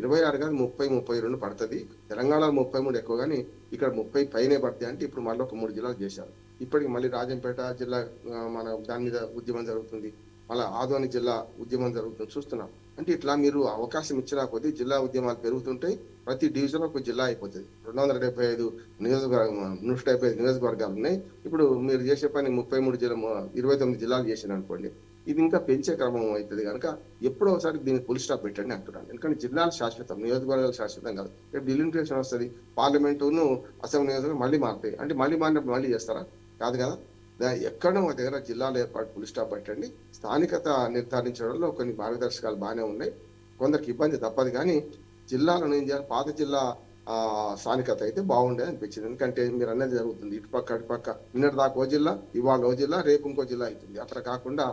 26 కాదు 30, 32 పడుతుంది. తెలంగాణలో 33 ఎక్కువ, కానీ ఇక్కడ 30 పైనే పడుతుంది. అంటే ఇప్పుడు మళ్ళీ ఒక 3 జిల్లాలు చేశారు. ఇప్పటికి మళ్ళీ రాజంపేట జిల్లా మన దాని మీద ఉద్యమం జరుగుతుంది, మళ్ళీ ఆదోని జిల్లా ఉద్యమం జరుగుతుంది చూస్తున్నాం. అంటే ఇట్లా మీరు అవకాశం ఇచ్చినా కొద్దీ జిల్లా ఉద్యమాలు పెరుగుతుంటాయి. ప్రతి డివిజన్ ఒక జిల్లా అయిపోతుంది. 275 నియోజకవర్గాలు ఉన్నాయి. ఇప్పుడు మీరు చేసే పని 29 జిల్లాలు చేసిన అనుకోండి, ఇది ఇంకా పెంచే క్రమం అవుతుంది. కనుక ఎప్పుడో ఒకసారి దీనికి ఫుల్ స్టాప్ పెట్టండి అంటున్నాను. ఎందుకంటే జిల్లాలు శాశ్వతం, నియోజకవర్గాలు శాశ్వతం కాదు. రేపు డిలిమిటేషన్ వస్తుంది, పార్లమెంటును అసెంబ్లీ నియోజకవర్గం మళ్ళీ మారుతాయి. అంటే మళ్ళీ మారినప్పుడు మళ్ళీ చేస్తారా? కాదు కదా. ఎక్కడో ఒక దగ్గర జిల్లాల ఏర్పాటు ఫుల్ స్టాప్ పెట్టండి. స్థానికత నిర్ధారించడంలో కొన్ని మార్గదర్శకాలు బాగానే ఉన్నాయి, కొందరికి ఇబ్బంది తప్పదు. కానీ జిల్లాలను ఏం చేయాలి, పాత జిల్లా స్థానికత అయితే బాగుండేది అనిపించింది. ఎందుకంటే మీరు అన్నది జరుగుతుంది, అటుపక్క నిన్నటి దాకా ఓ జిల్లా, ఇవాళ ఓ జిల్లా, రేపు ఇంకో జిల్లా అవుతుంది. అట్లా కాకుండా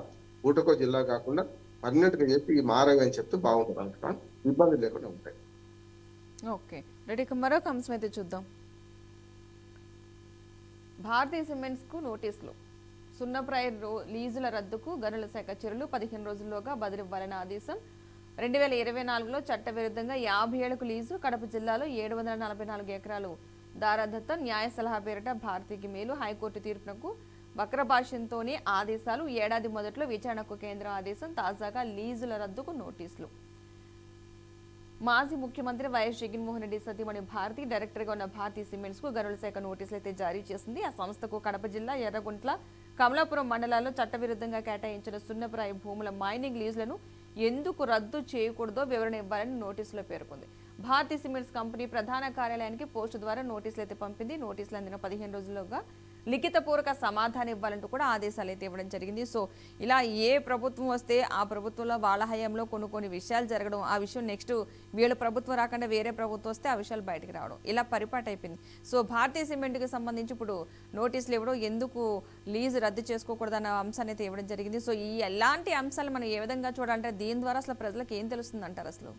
పూటకో జిల్లా కాకుండా పర్మనెంట్గా చెప్పి మారవి అని చెప్తే బాగుంటుంది అనుకుంటాను, ఇబ్బంది లేకుండా ఉంటాయి. Okay ready. మరొక అంశం అయితే చూద్దాం. భారతీయ సిమెంట్స్ కు నోటీసులు. సున్నప్రాయ లీజుల రద్దుకు గనుల శాఖ చర్యలు 15 రోజుల్లోగా బదిలివ్వాలని ఆదేశం. 2024లో చట్టవిరుద్ధంగా 50 ఏళ్లకు లీజు. కడప జిల్లాలో 744 ఎకరాలు దారాదత్తం. న్యాయ సలహా పేరిట భారతీకి మేలు. హైకోర్టు తీర్పునకు వక్రభాష్యంతోనే ఆదేశాలు. ఏడాది మొదట్లో విచారణకు కేంద్ర ఆదేశం. తాజాగా లీజుల రద్దుకు నోటీసులు. మాజీ ముఖ్యమంత్రి వైఎస్ జగన్మోహన్ రెడ్డి సతీమణి భారతి డైరెక్టర్గా ఉన్న భారతీ సిమెంట్స్ కు గనుల శాఖ నోటీసులు అయితే జారీ చేసింది. ఆ సంస్థకు కడప జిల్లా ఎర్రగుంట్ల, కమలాపురం మండలాల్లో చట్టవిరుద్ధంగా కేటాయించిన సున్నప్రాయ భూముల మైనింగ్ లీజులను ఎందుకు రద్దు చేయకూడదో వివరణ ఇవ్వాలని నోటీసులో పేర్కొంది. భారతీ సిమెంట్స్ కంపెనీ ప్రధాన కార్యాలయానికి పోస్టు ద్వారా నోటీసులు అయితే పంపింది. నోటీసులు అందిన 15 రోజుల్లోగా లిఖితపూర్వక సమాధానం ఇవ్వాలంటూ కూడా ఆదేశాలు అయితే ఇవ్వడం జరిగింది. సో ఇలా ఏ ప్రభుత్వం వస్తే ఆ ప్రభుత్వంలో వాళ్ళ హయాంలో కొన్ని విషయాలు జరగడం, ఆ విషయం నెక్స్ట్ వీళ్ళ ప్రభుత్వం రాకుండా వేరే ప్రభుత్వం వస్తే ఆ విషయాలు బయటకు రావడం, ఇలా పరిపాటు అయిపోయింది. సో భారతీయ సిమెంట్కి సంబంధించి ఇప్పుడు నోటీసులు ఇవ్వడం, ఎందుకు లీజు రద్దు చేసుకోకూడదన్న అంశాన్ని అయితే ఇవ్వడం జరిగింది. సో ఈ ఎలాంటి అంశాలు మనం ఏ విధంగా చూడాలంటే దీని ద్వారా అసలు ప్రజలకు ఏం తెలుస్తుంది అంటారు? అసలు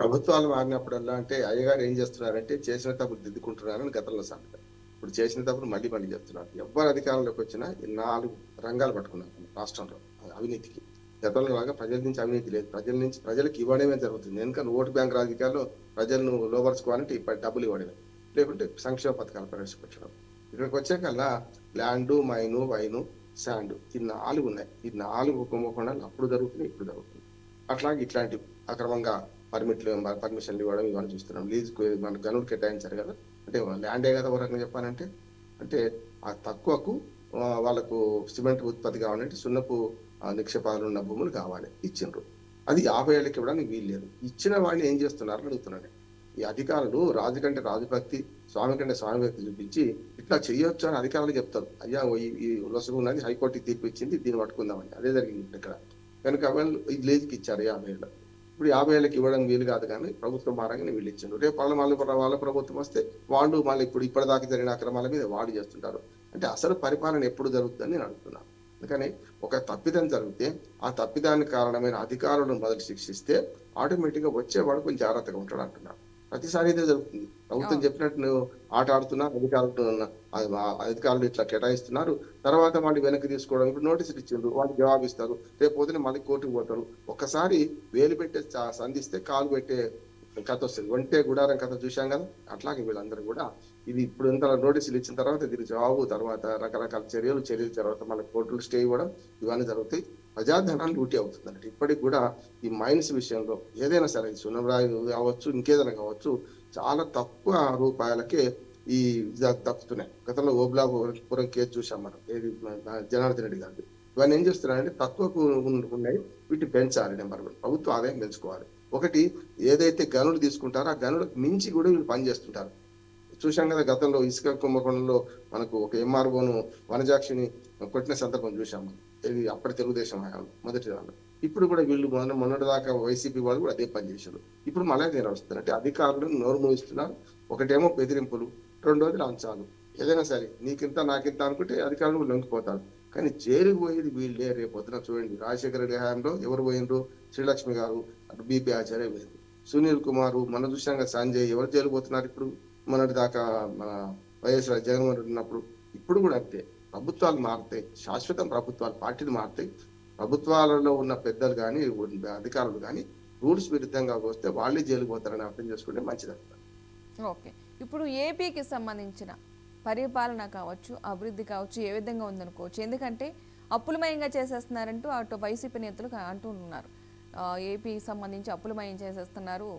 ప్రభుత్వాలు మారినప్పుడల్లా అంటే అయ్యగారు ఏం చేస్తున్నారంటే చేసిన తప్పులు దిద్దుకుంటున్నారని గతంలో సాగుతారు. ఇప్పుడు చేసిన తప్పులు మళ్ళీ చేస్తున్నారు. ఎవరు అధికారంలోకి వచ్చినా 4 రంగాలు పట్టుకున్నారు రాష్ట్రంలో అవినీతికి. గతంలో లాగా ప్రజల నుంచి అవినీతి లేదు, ప్రజలకు ఇవ్వడమే జరుగుతుంది. ఎందుకంటే ఓటు బ్యాంక్ రాజకీయాల్లో ప్రజలను లోపరుచుకోవాలంటే డబ్బులు ఇవ్వడమే, లేకుంటే సంక్షేమ పథకాలు ప్రవేశపెట్టడం. ఇక్కడికి వచ్చాకల్లా ల్యాండు, మైను, వైను, శాండ్ ఈ 4 ఉన్నాయి. ఈ 4 కుంభకోణాలు అప్పుడు జరుగుతున్నాయి, ఇప్పుడు జరుగుతుంది. అట్లాగే ఇట్లాంటి అక్రమంగా పర్మిషన్లు ఇవ్వడం ఇవన్నీ చూస్తున్నాం. లీజుకు మన గనులు కేటాయించారు కదా, అంటే ల్యాండే కదా ఒక రకంగా చెప్పాలంటే. అంటే ఆ తక్కువకు వాళ్ళకు సిమెంట్ ఉత్పత్తి కావాలంటే సున్నపు నిక్షేపాలు ఉన్న భూములు కావాలి, ఇచ్చిండ్రు. అది 50 ఏళ్ళకి ఇవ్వడానికి వీల్లేదు. ఇచ్చిన వాళ్ళు ఏం చేస్తున్నారని అడుగుతున్నాను. ఈ అధికారులు రాజు కంటే రాజుభక్తి, స్వామి కంటే స్వామి భక్తి చూపించి ఇట్లా చేయొచ్చు అని అధికారులు చెప్తారు. అయ్యా ఈ లొసుగు ఉన్నది, హైకోర్టు తీర్పు ఇచ్చింది, దీన్ని పట్టుకుందామని. అదే జరిగింది ఇక్కడ. కనుక వాళ్ళు ఈ లీజుకి ఇచ్చారు 50 ఏళ్ళ. ఇప్పుడు 50,000కి ఇవ్వడం వీలు కాదు కానీ ప్రభుత్వం మారంగానే వీళ్ళు ఇచ్చిండ్రు. రేపు వాళ్ళ ప్రభుత్వం వస్తే వాళ్ళు మళ్ళీ ఇప్పటిదాకా జరిగిన అక్రమాల మీద వాడు చేస్తుంటారు. అంటే అసలు పరిపాలన ఎప్పుడు జరుగుతుందని నేను అడుగుతున్నాను. అందుకని ఒక తప్పిదం జరిగితే ఆ తప్పిదానికి కారణమైన అధికారులను మొదలు శిక్షిస్తే ఆటోమేటిక్ గా వచ్చేవాడు కొంచెం జాగ్రత్తగా ఉంటాడు అంటున్నాను. ప్రతిసారి ఇదే జరుగుతుంది. ప్రభుత్వం చెప్పినట్టు నువ్వు ఆట ఆడుతున్నా అధికారులు ఇట్లా కేటాయిస్తున్నారు. తర్వాత వాళ్ళు వెనక్కి తీసుకోవడం, ఇప్పుడు నోటీసులు ఇచ్చిండ్రు, వాళ్ళు జవాబు ఇస్తారు, రేపు పొద్దున మళ్ళీ కోర్టుకు పోతారు. ఒక్కసారి వేలు పెట్టే సంధిస్తే కాలు పెట్టే కథ వస్తుంది. ఒంటే గుడారం కథ చూశాం కదా, అట్లాగే వీళ్ళందరూ కూడా ఇది ఇప్పుడు ఇంత నోటీసులు ఇచ్చిన తర్వాత దీని జవాబు, తర్వాత రకరకాల చర్యల తర్వాత మళ్ళీ కోర్టులు స్టే ఇవ్వడం, ఇవన్నీ జరుగుతాయి. ప్రజాధనాన్ని లూటీ అవుతుంది అన్నట్టు. ఇప్పటికి కూడా ఈ మైన్స్ విషయంలో ఏదైనా సరే సున్నరాయి కావచ్చు, ఇంకేదైనా కావచ్చు, చాలా తక్కువ రూపాయలకే ఈ దక్కుతున్నాయి. గతంలో ఓబ్లాపురం కేసు చూసాం మనం, ఏది జనార్దన్ రెడ్డి గారి. ఇవన్నీ ఏం చేస్తున్నారంటే తక్కువకు ఉన్నాయి, వీటిని పెంచాలి. నెంబర్ 1 ప్రభుత్వ ఆదాయం పెంచుకోవాలి. ఒకటి, ఏదైతే గనులు తీసుకుంటారో ఆ గనులకు మించి కూడా వీళ్ళు పనిచేస్తుంటారు. చూశాం కదా, గతంలో ఇసుక కుంభకోణంలో మనకు ఒక ఎంఆర్ఓను వనజాక్షిని కొట్టిన సందర్భం చూసాం మనం. ఇది అప్పటి తెలుగుదేశం మొదటి దానిలో. ఇప్పుడు కూడా వీళ్ళు మొన్నటి దాకా వైసీపీ వాళ్ళు కూడా అదే పని చేశారు. ఇప్పుడు మళ్ళీ నేను వస్తున్నారు అంటే అధికారులు నోరు మూయిస్తున్నారు. ఒకటేమో బెదిరింపులు, రెండోది లంచాలు. ఏదైనా సరే నీకింత నాకింత అనుకుంటే అధికారులు లొంగిపోతారు. కానీ జైలుకు పోయేది వీళ్ళే. రేపు పొద్దున చూడండి, రాజశేఖర రెడ్డి హయాంలో ఎవరు పోయినరు? శ్రీలక్ష్మి గారు, అటు బీపీ ఆచార్య పోయింది, సునీల్ కుమార్, మన చూసాం కదా సంజయ్, ఎవరు జైలు పోతున్నారు ఇప్పుడు? మొన్నటి దాకా మన వైఎస్ జగన్మోహన్ రెడ్డి ఉన్నప్పుడు. ఇప్పుడు కూడా అంతే. ప్రభుత్వాలు మారుతాయి, శాశ్వతం ప్రభుత్వాలు, పార్టీలు మారుతాయి. ప్రభుత్వాలలో ఉన్న పెద్దలు కానీ అధికారులు కానీ రూల్స్ విరుద్ధంగా వస్తే వాళ్ళే జైలుకు పోతారని అర్థం చేసుకుంటే మంచిది. ఓకే, ఇప్పుడు ఏపీకి సంబంధించిన పరిపాలన కావచ్చు, అభివృద్ధి కావచ్చు, ఏ విధంగా ఉందనుకోవచ్చు? ఎందుకంటే అప్పులమయంగా చేసేస్తున్నారంటూ అటు వైసీపీ నేతలు అంటూ ఉన్నారు. ఏపీకి సంబంధించి అప్పులమయం చేసేస్తున్నారు,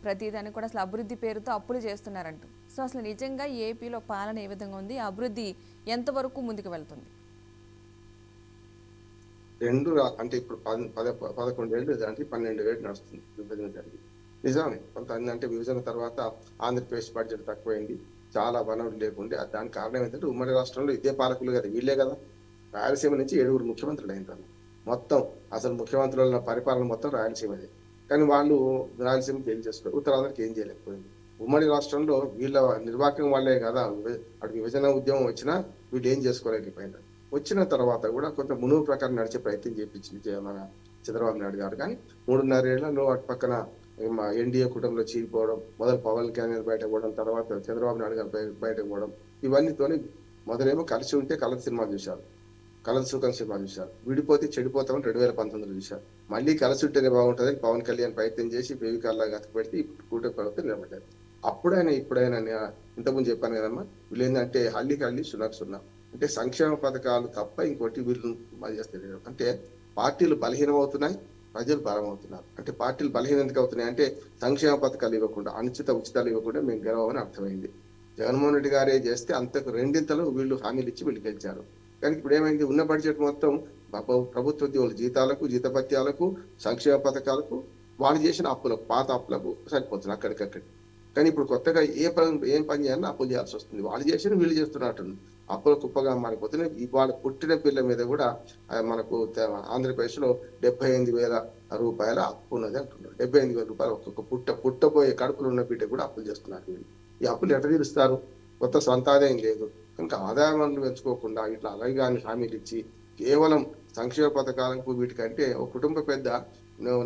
ప్రతిదాన్ని కూడా అసలు అభివృద్ధి పేరుతో అప్పులు చేస్తున్నారంటూ. సో అసలు నిజంగా ఏపీలో పాలన ఏ విధంగా ఉంది, అభివృద్ధి ఎంతవరకు ముందుకు వెళ్తుంది? అంటే ఇప్పుడు 11 ఏళ్ళు అంటే 12 ఏళ్ళు నడుస్తుంది విభజన జరిగి. నిజమే, కొంత అంటే విభజన తర్వాత ఆంధ్రప్రదేశ్ బడ్జెట్ తక్కువైంది, చాలా వనరులు లేకుండే. దానికి కారణం ఏంటంటే ఉమ్మడి రాష్ట్రంలో ఇదే పాలకులు కదా, వీళ్ళే కదా. రాయలసీమ నుంచి 7 ముఖ్యమంత్రులు అయినారు. మొత్తం అసలు ముఖ్యమంత్రుల పరిపాలన మొత్తం రాయలసీమదే. కానీ వాళ్ళు రాయలసీమకి ఏం చేసుకోరు, ఉత్తరాంధ్రకి ఏం చేయలేకపోయింది. ఉమ్మడి రాష్ట్రంలో వీళ్ళ నిర్వాహకం వాళ్ళే కదా, అటు విభజన ఉద్యమం వచ్చినా వీళ్ళు ఏం చేసుకోలేకపోయినారు. వచ్చిన తర్వాత కూడా కొంత మునుగు ప్రకారం నడిచే ప్రయత్నం చేయించింది మన చంద్రబాబు నాయుడు గారు. కానీ 3.5 ఏళ్లలో అటు పక్కన ఎన్డీఏ కూటమిలో చీలిపోవడం, మొదలు పవన్ కళ్యాణ్ బయటకు పోవడం, తర్వాత చంద్రబాబు నాయుడు గారు బయటకు పోవడం, ఇవన్నీతోని మొదలేమో కలిసి ఉంటే కలర్ సినిమా చూశారు, కలర్ సుఖం సినిమా చూశారు, విడిపోతే చెడిపోతామని 2019 చూశారు. మళ్ళీ కలిసి ఉంటేనే బాగుంటుందని పవన్ కళ్యాణ్ ప్రయత్నం చేసి బేబికాల్లాగా పెడితే ఇప్పుడు కూటమి ప్రభుత్వం నిలబడ్డారు. ఇప్పుడైనా ఇంతకుముందు చెప్పాను కదమ్మా, వీళ్ళు ఏంటంటే హల్లి సున్నా అంటే సంక్షేమ పథకాలు తప్ప ఇంకోటి వీళ్ళు చేస్తారు. అంటే పార్టీలు బలహీనం అవుతున్నాయి, ప్రజలు బలం అవుతున్నారు. అంటే పార్టీలు బలహీనం ఎందుకు అవుతున్నాయి అంటే సంక్షేమ పథకాలు ఇవ్వకుండా, ఉచితాలు ఇవ్వకుండా మేము గెలవని అర్థమైంది. జగన్మోహన్ రెడ్డి గారే చేస్తే అంతకు రెండింతలు వీళ్ళు హామీలు ఇచ్చి వీళ్ళు గెలిచారు. కానీ ఇప్పుడు ఏమైంది, ఉన్న బడ్జెట్ మొత్తం ప్రభుత్వ ఉద్యోగుల జీతాలకు, జీతభత్యాలకు, సంక్షేమ పథకాలకు, వాళ్ళు చేసిన అప్పులకు, పాత అప్పులకు సరిపోతుంది అక్కడికక్కడి. కానీ ఇప్పుడు కొత్తగా ఏం పని చేయాలని అప్పులు చేయాల్సి వస్తుంది. వాళ్ళు చేసిన వీళ్ళు చేస్తున్నట్టు అప్పుల కుప్పగా మారిపోతున్నాయి. ఇవాళ పుట్టిన పిల్ల మీద కూడా మనకు ఆంధ్రప్రదేశ్ లో 78,000 రూపాయల అప్పు ఉన్నది అంటున్నారు. 78,000 రూపాయలు ఒక్కొక్క పుట్టబోయే కడుపులు ఉన్న బిడ్డ కూడా అప్పులు చేస్తున్నారు. వీళ్ళు ఈ అప్పులు ఎట్లా తీరుస్తారు? కొత్త సొంత ఆదాయం లేదు కనుక ఆదాయాలను పెంచుకోకుండా ఇట్లా అలాగే హామీలు ఇచ్చి కేవలం సంక్షేమ పథకాలకు వీటికంటే ఒక కుటుంబ పెద్ద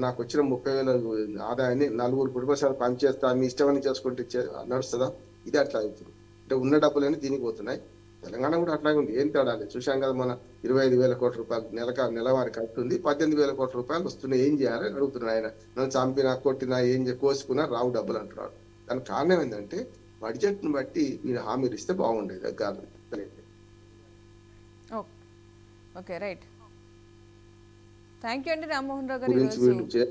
నాకు వచ్చిన 30,000 ఆదాయాన్ని 4 కుటుంబ సభ్యులు పనిచేస్తా, మీ ఇష్టమని చేసుకుంటే నడుస్తుందా? ఇది అట్లా అవుతుంది. అంటే ఉన్న డబ్బులన్నీ దీనికి పోతున్నాయి. తెలంగాణ కూడా అట్లాగే ఉంది, ఏం తేడా లేదు. చూశాం కదా, మన 25,000 కోట్ల రూపాయలు నెలవారి కడుతుంది, 18,000 కోట్ల రూపాయలు వస్తున్నాయి. ఏం చేయాలని అడుగుతున్నాడు ఆయన. నన్ను చంపినా కొట్టినా కోసుకున్నా రావు డబ్బులు అంటున్నాడు. దానికి కారణం ఏంటంటే బడ్జెట్ ను బట్టి వీళ్ళు హామీలు ఇస్తే బాగుండేది. Okay, right. థ్యాంక్ యూ అండి రామ్మోహన్ రావు గారు, ఈరోజు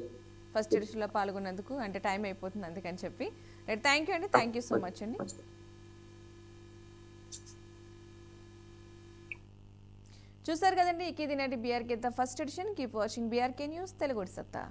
ఫస్ట్ ఎడిషన్లో పాల్గొన్నందుకు. అంటే టైం అయిపోతుంది అందుకని చెప్పి. రైట్, థ్యాంక్ యూ అండి, థ్యాంక్ యూ సో మచ్ అండి. చూసారు కదండి, ఇది నాటి BRK the first edition. Keep watching BRK news Telugu సత్తా.